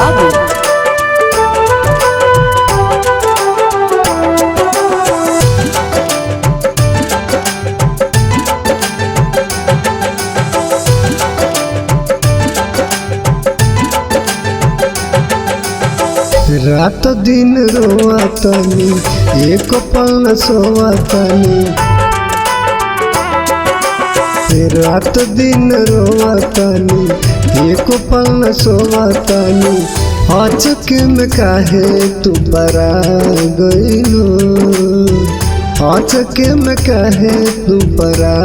बाबू। रात दिन रोआतनी एक पल न सोआतनी, रात दिन रोआतनी एक पल न सोआतनी। अचक में काहे तू परा गइलो, अचक में काहे तू परा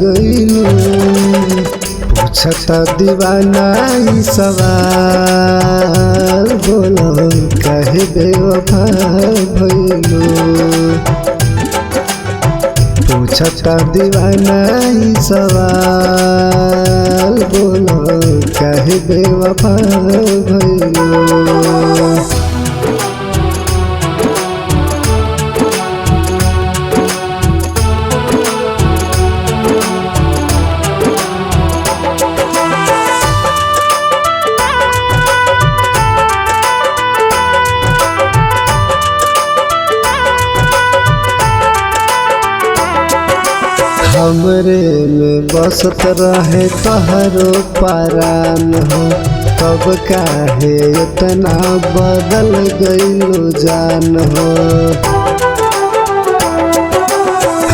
गइलो। पूछता दीवाना ई सवाल, बोलो काहे बेवफा भइलो। पूछता दीवाना ई सवाल, बोलो काहे बेवफा भइलो। हमरे में बसत रहे तोहरो परान हो, तब काहे इतना बदल गइलो जान हो।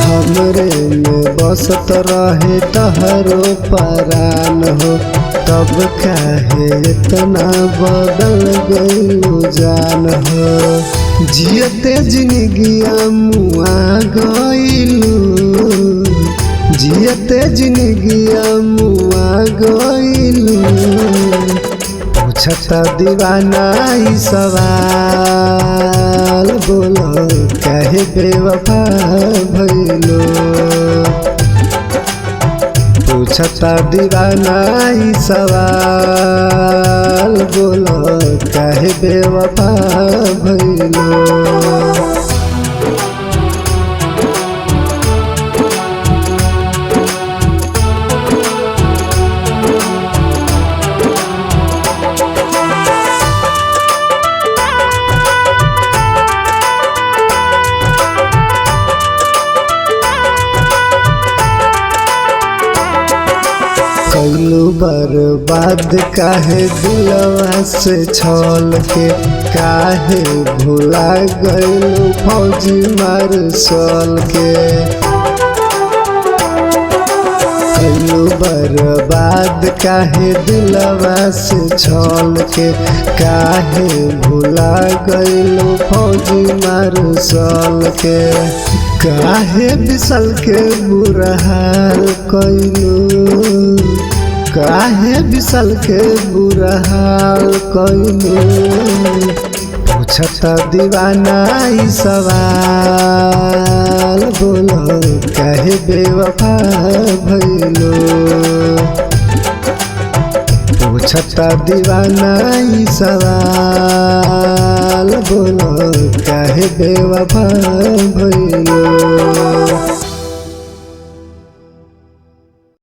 हमरे में बसत रहे तोहरो परान हो, तब काहे इतना बदल गइलो जान हो। जियते जिंदगिया मुआ गइलू, जियते जिंदगिया मुआ गइलू। पूछता दीवाना ई सवाल, बोलो काहे बेवफा भइलो। पूछता दीवाना ई सवाल, बोलो काहे बेवफा भइलो। कइलू बर्बाद काहे दिलवा से छल के, काहे भुला गइलू फौजी मार्शल के। कइलू बर्बाद काहे दिलवा से छल के, काहे भुला गइलू फौजी मार्शल के। काहे बिसल के बुरा हाल कइलू, काहे बिसल के बुरा हाल कइलू। पूछता दीवाना ई सवाल, बोलो काहे बेवफा भइलो। पूछता दीवाना ई सवाल, बोलो काहे बेवफा भइलो।